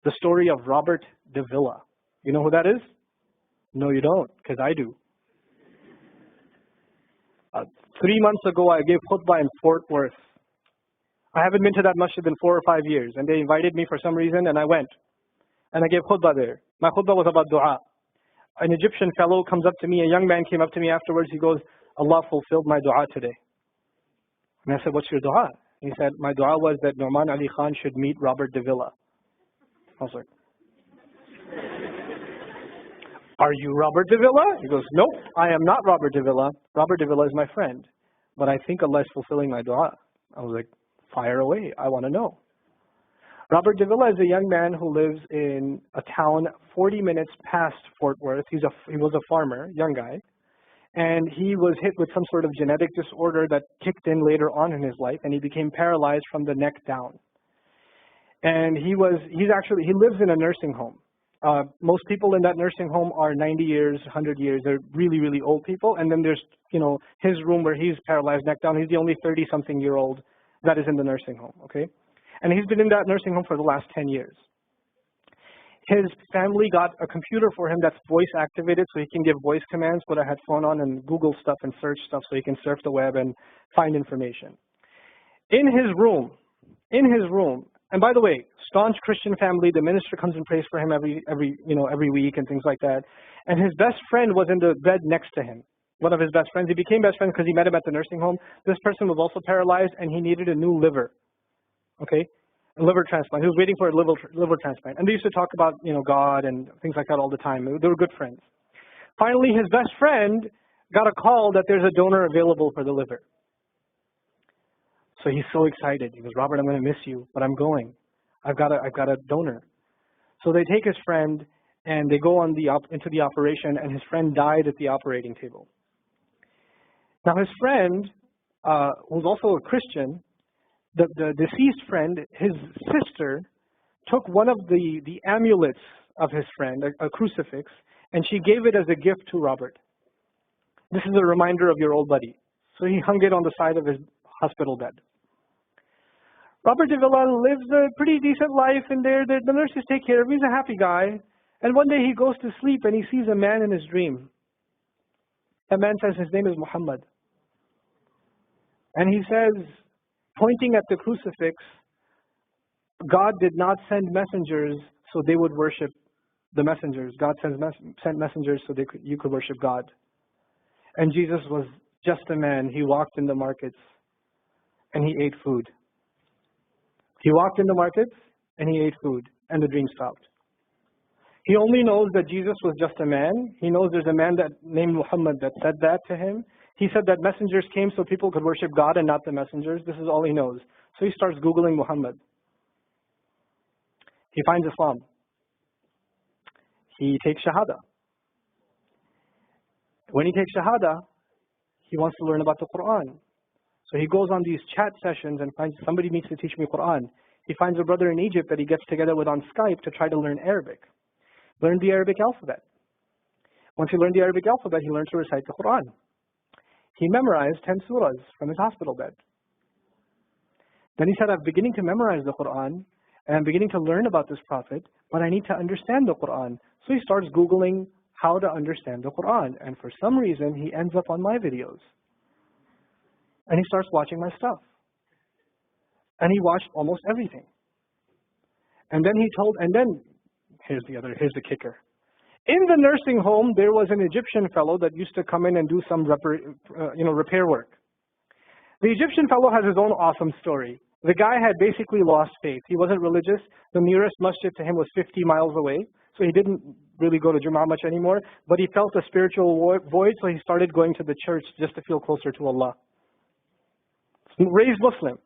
the story of Robert de Villa. You know who that is? No, you don't, because I do. 3 months ago, I gave khutbah in Fort Worth. I haven't been to that masjid in 4 or 5 years, and they invited me for some reason, and I went. And I gave khutbah there. My khutbah was about dua. An Egyptian fellow comes up to me, a young man came up to me afterwards, he goes, Allah fulfilled my dua today. And I said, what's your dua? He said, my dua was that Nouman Ali Khan should meet Robert de Villa. I was like, are you Robert de Villa? He goes, nope, I am not Robert de Villa. Robert de Villa is my friend. But I think Allah is fulfilling my dua. I was like, fire away, I want to know. Robert de Villa is a young man who lives in a town 40 minutes past Fort Worth. He was a farmer, young guy. And he was hit with some sort of genetic disorder that kicked in later on in his life, and he became paralyzed from the neck down. And he lives in a nursing home. Most people in that nursing home are 90 years, 100 years. They're really, really old people. And then there's, his room where he's paralyzed neck down. He's the only 30-something-year-old that is in the nursing home, okay? And he's been in that nursing home for the last 10 years. His family got a computer for him that's voice activated so he can give voice commands, put a headphone on and Google stuff and search stuff so he can surf the web and find information. In his room, and by the way, staunch Christian family, the minister comes and prays for him every week and things like that. And his best friend was in the bed next to him. One of his best friends. He became best friends because he met him at the nursing home. This person was also paralyzed and he needed a new liver. Okay? A liver transplant. He was waiting for a liver transplant. And they used to talk about, God and things like that all the time. They were good friends. Finally, his best friend got a call that there's a donor available for the liver. So he's so excited. He goes, Robert, I'm going to miss you, but I'm going. I've got a donor. So they take his friend and they go into the operation, and his friend died at the operating table. Now his friend, who's also a Christian, the deceased friend, his sister, took one of the amulets of his friend, a crucifix, and she gave it as a gift to Robert. This is a reminder of your old buddy. So he hung it on the side of his hospital bed. Robert de Villa lives a pretty decent life in there. The nurses take care of him. He's a happy guy. And one day he goes to sleep and he sees a man in his dream. That man says his name is Muhammad. And he says, pointing at the crucifix, God did not send messengers so they would worship the messengers. God sent messengers so you could worship God. And Jesus was just a man. He walked in the markets and he ate food. He walked in the markets and he ate food, and the dream stopped. He only knows that Jesus was just a man. He knows there's a man named Muhammad that said that to him. He said that messengers came so people could worship God and not the messengers. This is all he knows. So he starts Googling Muhammad. He finds Islam. He takes Shahada. When he takes Shahada, he wants to learn about the Quran. So he goes on these chat sessions and finds somebody needs to teach me Quran. He finds a brother in Egypt that he gets together with on Skype to try to learn Arabic. Learn the Arabic alphabet. Once he learned the Arabic alphabet, he learned to recite the Quran. He memorized 10 surahs from his hospital bed. Then he said, I'm beginning to memorize the Quran, and I'm beginning to learn about this prophet, but I need to understand the Quran. So he starts Googling how to understand the Quran. And for some reason, he ends up on my videos. And he starts watching my stuff. And he watched almost everything. And then here's the kicker. In the nursing home, there was an Egyptian fellow that used to come in and do some repair work. The Egyptian fellow has his own awesome story. The guy had basically lost faith. He wasn't religious. The nearest masjid to him was 50 miles away. So he didn't really go to Jummah much anymore. But he felt a spiritual void, so he started going to the church just to feel closer to Allah. Raised Muslim.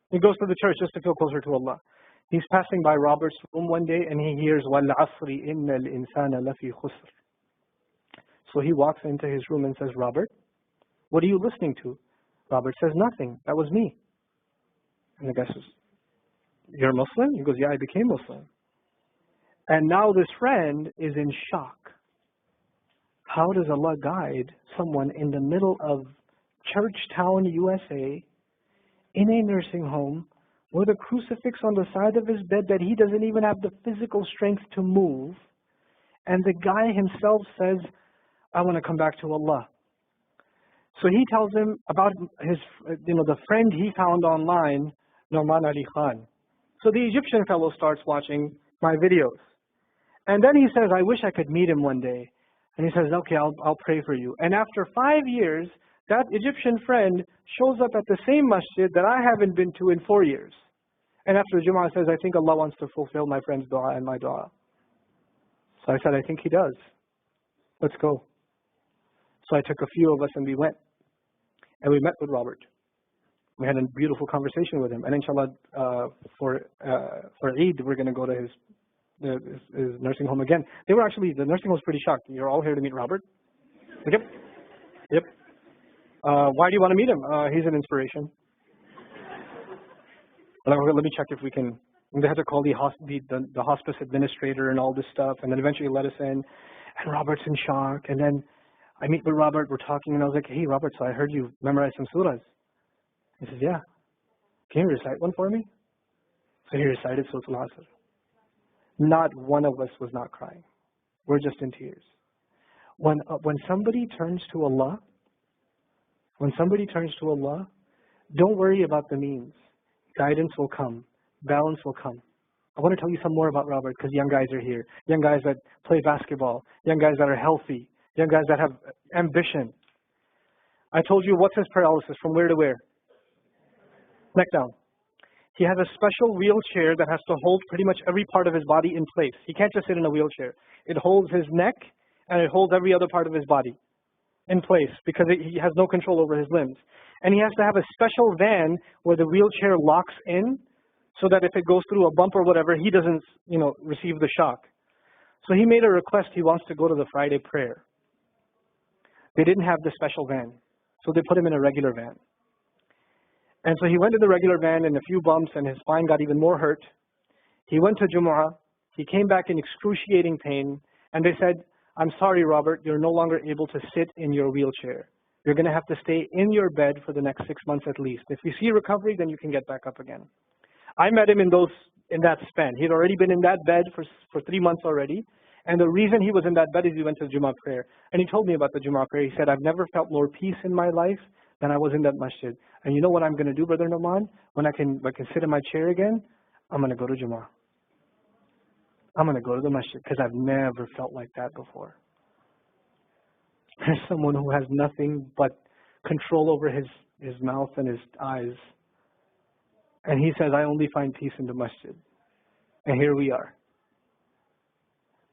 He goes to the church just to feel closer to Allah. He's passing by Robert's room one day and he hears وَالْعَصْرِ إِنَّ الْإِنسَانَ لَفِي خُسْرٍ. So he walks into his room and says, Robert, what are you listening to? Robert says, nothing. That was me. And the guy says, you're a Muslim? He goes, yeah, I became Muslim. And now this friend is in shock. How does Allah guide someone in the middle of Churchtown, USA, in a nursing home, with a crucifix on the side of his bed that he doesn't even have the physical strength to move. And the guy himself says, I want to come back to Allah. So he tells him about his, the friend he found online, Norman Ali Khan. So the Egyptian fellow starts watching my videos. And then he says, I wish I could meet him one day. And he says, okay, I'll pray for you. And after 5 years, that Egyptian friend shows up at the same masjid that I haven't been to in 4 years. And after Jummah says, I think Allah wants to fulfill my friend's dua and my dua. So I said, I think He does. Let's go. So I took a few of us and we went. And we met with Robert. We had a beautiful conversation with him. And inshallah, for Eid, we're going to go to his nursing home again. The nursing home was pretty shocked. You're all here to meet Robert? Yep. Yep. Why do you want to meet him? He's an inspiration. Let me check if we can. They had to call the hospice administrator and all this stuff, and then eventually let us in. And Robert's in shock. And then I meet with Robert. We're talking, and I was like, "Hey, Robert, so I heard you memorized some surahs." He says, "Yeah. Can you recite one for me?" So he recited Surah Al-Asr. Not one of us was not crying. We're just in tears. When somebody turns to Allah, don't worry about the means. Guidance will come. Balance will come. I want to tell you some more about Robert because young guys are here. Young guys that play basketball. Young guys that are healthy. Young guys that have ambition. I told you what's his paralysis, from where to where? Neck down. He has a special wheelchair that has to hold pretty much every part of his body in place. He can't just sit in a wheelchair. It holds his neck and it holds every other part of his body in place because he has no control over his limbs. And he has to have a special van where the wheelchair locks in so that if it goes through a bump or whatever, he doesn't, receive the shock. So he made a request. He wants to go to the Friday prayer. They didn't have the special van, so they put him in a regular van. And so he went in the regular van and a few bumps and his spine got even more hurt. He went to Jumu'ah. He came back in excruciating pain. And they said, I'm sorry, Robert, you're no longer able to sit in your wheelchair. You're going to have to stay in your bed for the next 6 months at least. If you see recovery, then you can get back up again. I met him in that span. He'd already been in that bed for 3 months already. And the reason he was in that bed is he went to Jummah prayer. And he told me about the Jummah prayer. He said, I've never felt more peace in my life than I was in that masjid. And you know what I'm going to do, Brother Noman? When I can sit in my chair again, I'm going to go to Jummah. I'm going to go to the masjid because I've never felt like that before. There's someone who has nothing but control over his mouth and his eyes. And he says, I only find peace in the masjid. And here we are.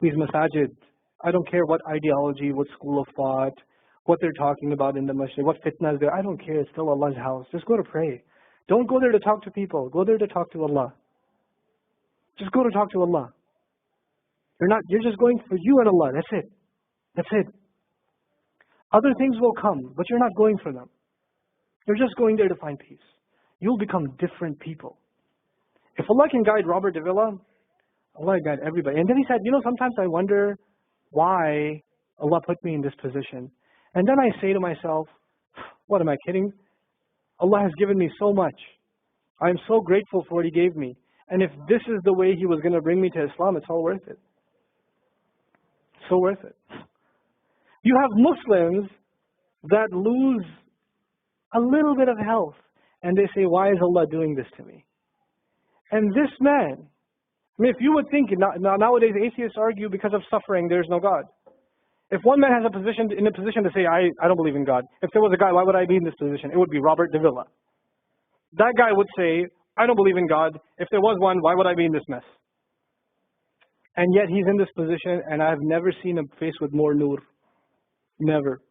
These masajid, I don't care what ideology, what school of thought, what they're talking about in the masjid, what fitna is there. I don't care. It's still Allah's house. Just go to pray. Don't go there to talk to people. Go there to talk to Allah. Just go to talk to Allah. You're just going for you and Allah. That's it. That's it. Other things will come, but you're not going for them. You're just going there to find peace. You'll become different people. If Allah can guide Robert Davila, Allah can guide everybody. And then he said, sometimes I wonder why Allah put me in this position. And then I say to myself, what am I kidding? Allah has given me so much. I am so grateful for what He gave me. And if this is the way He was going to bring me to Islam, it's all worth it. So worth it. You have Muslims that lose a little bit of health and they say, why is Allah doing this to me? And this man, if you would think, nowadays atheists argue because of suffering, there's no God. If one man has in a position to say, I don't believe in God. If there was a guy, why would I be in this position? It would be Robert Davila. That guy would say, I don't believe in God. If there was one, why would I be in this mess? And yet he's in this position, and I've never seen a face with more nur. Never.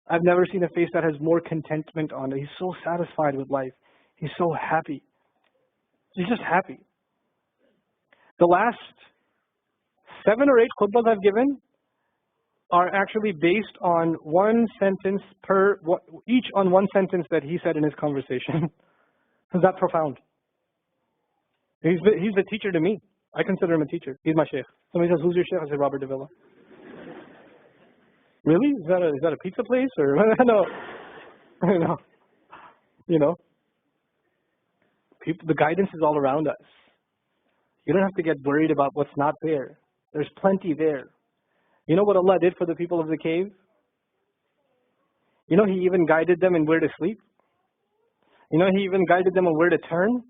I've never seen a face that has more contentment on it. He's so satisfied with life. He's so happy. He's just happy. The last 7 or 8 khutbahs I've given are actually based on one sentence each on one sentence that he said in his conversation. Is that profound? He's the teacher to me. I consider him a teacher. He's my sheikh. Somebody says, who's your sheikh? I say, Robert Davila. Really? Is that a pizza place? Or no. The guidance is all around us. You don't have to get worried about what's not there. There's plenty there. You know what Allah did for the people of the cave? You know, He even guided them in where to sleep. You know, He even guided them on where to turn.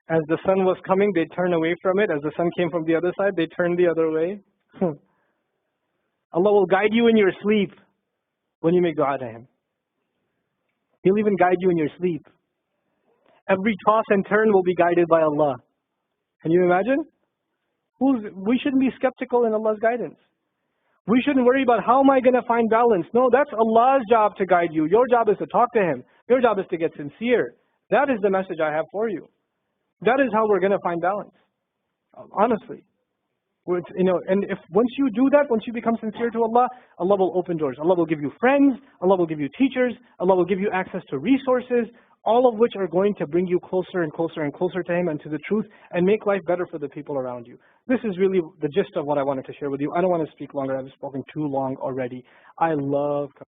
As the sun was coming, they'd turn away from it. As the sun came from the other side, they'd turn the other way. Allah will guide you in your sleep when you make dua to Him. He'll even guide you in your sleep. Every toss and turn will be guided by Allah. Can you imagine? We shouldn't be skeptical in Allah's guidance. We shouldn't worry about how am I going to find balance. No, that's Allah's job to guide you. Your job is to talk to Him. Your job is to get sincere. That is the message I have for you. That is how we're going to find balance. Honestly. And if once you do that, once you become sincere to Allah, Allah will open doors. Allah will give you friends. Allah will give you teachers. Allah will give you access to resources, all of which are going to bring you closer and closer and closer to Him and to the truth and make life better for the people around you. This is really the gist of what I wanted to share with you. I don't want to speak longer. I've spoken too long already. I love